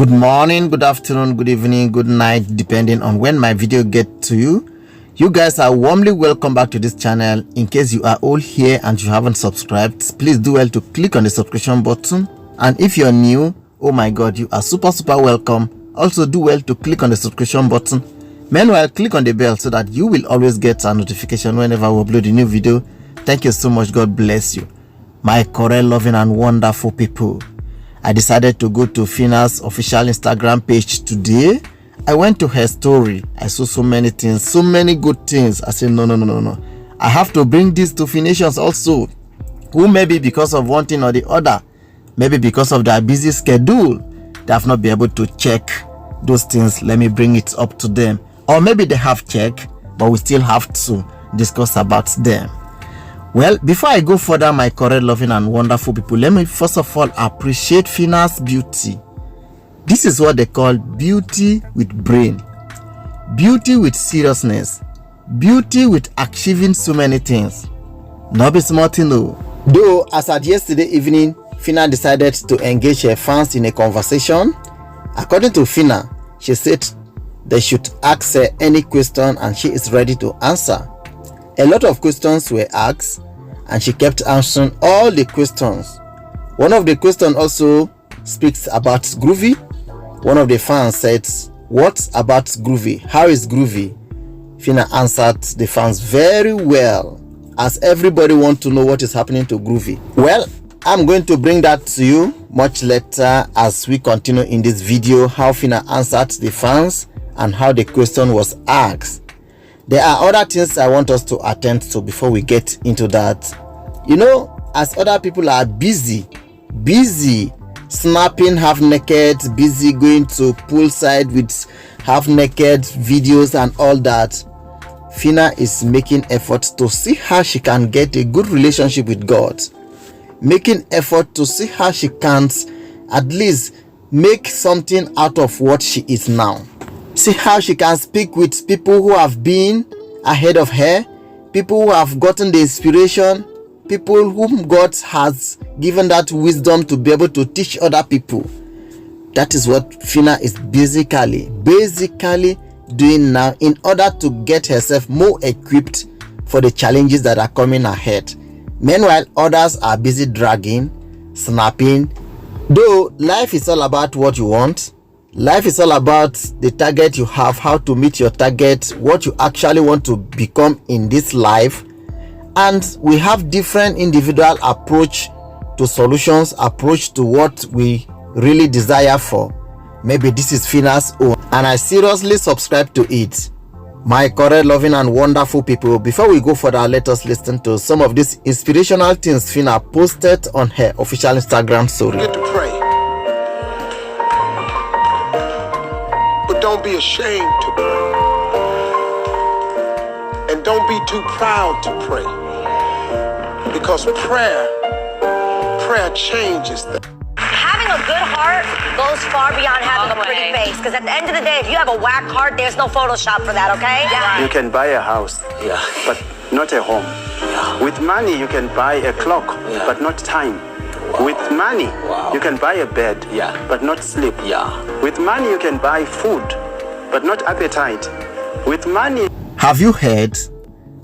Good morning, good afternoon, good evening, good night, depending on when my video gets to you. You guys are warmly welcome back to this channel. In case you are all here and you haven't subscribed, please do well to click on the subscription button. And if you're new, oh my god, you are super welcome. Also do well to click on the subscription button. Meanwhile, click on the bell so that you will always get a notification whenever we upload a new video. Thank you so much. God bless you, my correct, loving and wonderful people. I decided to go to Phyna's official Instagram page today. I went to her story. I saw so many things, so many good things. I said, no. I have to bring this to Phynations also, who maybe because of one thing or the other, maybe because of their busy schedule, they have not been able to check those things. Let me bring it up to them. Or maybe they have checked, but we still have to discuss about them. Well, before I go further, my correct, loving and wonderful people, let me first of all appreciate Phyna's beauty. This is what they call beauty with brain, beauty with seriousness, beauty with achieving so many things. Not be smart, though, as at yesterday evening, Phyna decided to engage her fans in a conversation. According to Phyna, she said they should ask her any question and she is ready to answer. A lot of questions were asked and she kept answering all the questions. One of the questions also speaks about Groovy. One of the fans said, "What about Groovy? How is Groovy?" Phyna answered the fans very well, as everybody wants to know what is happening to Groovy. Well, I'm going to bring that to you much later as we continue in this video, how Phyna answered the fans and how the question was asked. There are other things I want us to attend to before we get into that. You know, as other people are busy snapping half naked, busy going to poolside with half naked videos and all that, Phyna is making efforts to see how she can get a good relationship with God, making effort to see how she can at least make something out of what she is now. See how she can speak with people who have been ahead of her, people who have gotten the inspiration, people whom God has given that wisdom to be able to teach other people. That is what Phyna is basically doing now in order to get herself more equipped for the challenges that are coming ahead. Meanwhile, others are busy dragging, snapping. Though life is all about what you want, life is all about the target you have, how to meet your target, what you actually want to become in this life. And we have different individual approach to solutions, approach to what we really desire for. Maybe this is Phyna's own, and I seriously subscribe to it. My correct, loving and wonderful people, before we go further, let us listen to some of these inspirational things Phyna posted on her official Instagram story. Get to pray. But don't be ashamed to pray. And don't be too proud to pray. Because prayer changes things. Having a good heart goes far beyond having a pretty face. Because at the end of the day, if you have a whack heart, there's no Photoshop for that, okay? You can buy a house, but not a home. With money, you can buy a clock, but not time. With money, you can buy a bed, but not sleep. With money, you can buy food, but not appetite. With money... Have you heard?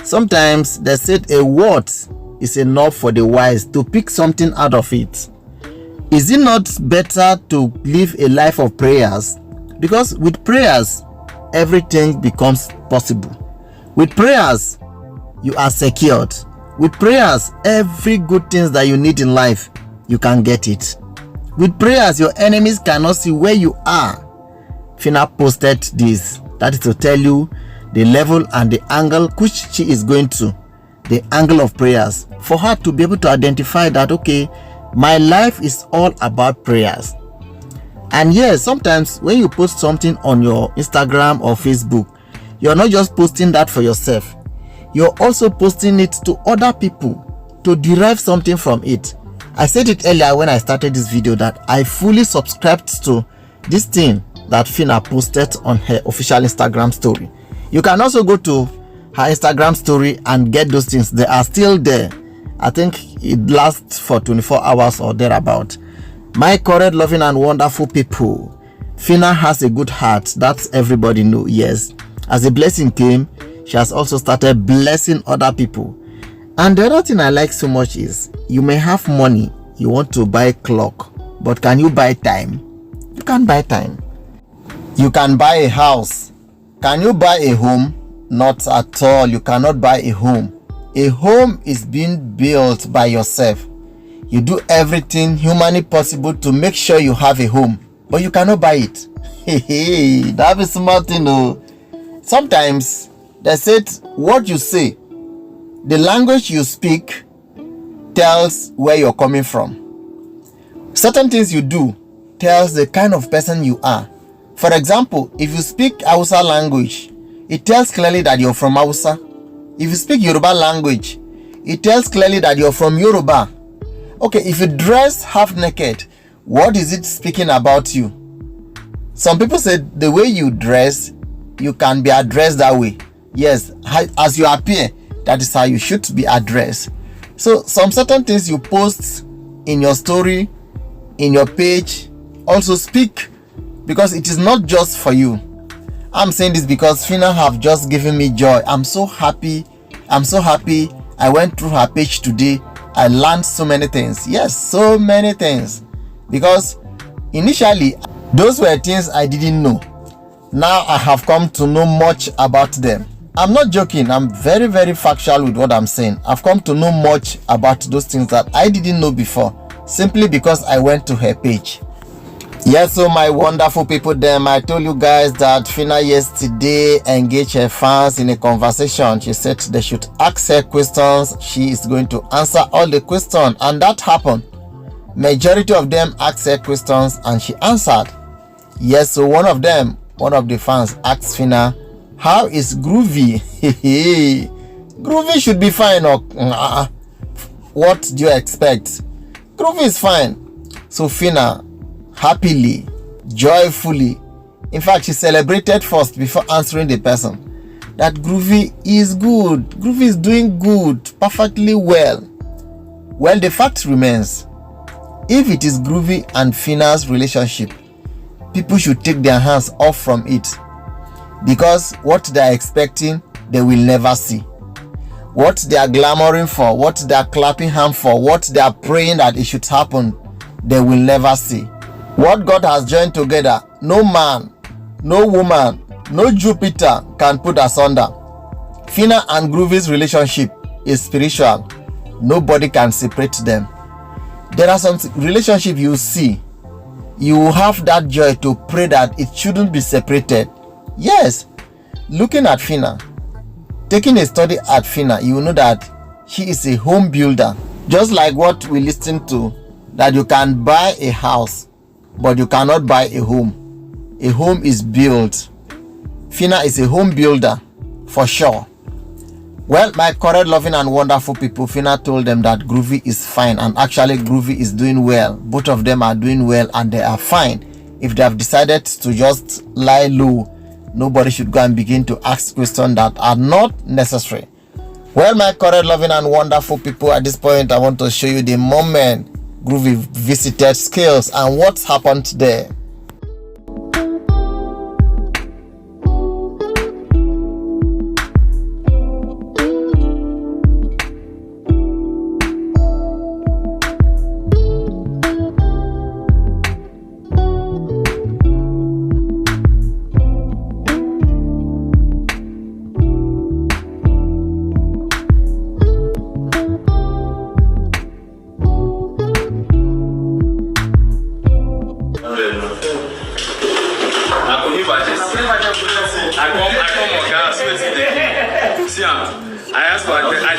Sometimes they said a word is enough for the wise to pick something out of it. Is it not better to live a life of prayers? Because with prayers, everything becomes possible. With prayers, you are secured. With prayers, every good thing that you need in life, you can get it. With prayers, your enemies cannot see where you are. Phyna posted this. That is to tell you the level and the angle which she is going to. The angle of prayers. For her to be able to identify that, okay, my life is all about prayers. And yes, sometimes when you post something on your Instagram or Facebook, you're not just posting that for yourself. You're also posting it to other people to derive something from it. I said it earlier when I started this video that I fully subscribed to this thing that Phyna posted on her official Instagram story. You can also go to her Instagram story and get those things. They are still there. I think it lasts for 24 hours or thereabout. My correct, loving and wonderful people, Phyna has a good heart. That's everybody know. Yes. As a blessing came, she has also started blessing other people. And the other thing I like so much is, you may have money, you want to buy a clock, but can you buy time? You can't buy time. You can buy a house. Can you buy a home? Not at all. You cannot buy a home. A home is being built by yourself. You do everything humanly possible to make sure you have a home, but you cannot buy it. Hey, that is smart, you know. Sometimes they said what you say, the language you speak tells where you're coming from. Certain things you do tells the kind of person you are. For example, if you speak Hausa language, it tells clearly that you're from Hausa. If you speak Yoruba language, it tells clearly that you're from Yoruba. Okay, if you dress half naked, what is it speaking about you? Some people say the way you dress, you can be addressed that way. Yes, as you appear, that is how you should be addressed. So some certain things you post in your story, in your page, also speak, because it is not just for you. I'm saying this because Phyna have just given me joy. I'm so happy. I went through her page today. I learned so many things. Yes, so many things. Because initially, those were things I didn't know. Now I have come to know much about them. I'm not joking. I'm very, very factual with what I'm saying. I've come to know much about those things that I didn't know before, simply because I went to her page. Yes, so my wonderful people, them, I told you guys that Phyna yesterday engaged her fans in a conversation. She said they should ask her questions. She is going to answer all the questions, and that happened. Majority of them asked her questions and she answered. Yes, so one of the fans asked Phyna, how is Groovy? Groovy should be fine. Or what do you expect? Groovy is fine. So Phyna happily, joyfully, in fact, she celebrated first before answering the person that Groovy is good. Groovy is doing good, perfectly well. Well, the fact remains, if it is Groovy and Phyna's relationship, people should take their hands off from it, because what they are expecting, they will never see. What they are glamoring for, what they are clapping hands for, what they are praying that it should happen, they will never see. What God has joined together, no man, no woman, no Jupiter can put asunder. Phyna and Groovy's relationship is spiritual. Nobody can separate them. There are some relationships you see, you will have that joy to pray that it shouldn't be separated. Yes, looking at Phyna, taking a study at Phyna, you will know that she is a home builder. Just like what we listened to, that you can buy a house, but you cannot buy a home. A home is built. Phyna is a home builder, for sure. Well, my correct, loving, and wonderful people, Phyna told them that Groovy is fine, and actually Groovy is doing well. Both of them are doing well and they are fine. If they have decided to just lie low, nobody should go and begin to ask questions that are not necessary. Well, my correct, loving, and wonderful people, at this point, I want to show you the moment Groovy visited Skills and what's happened there. I asked for I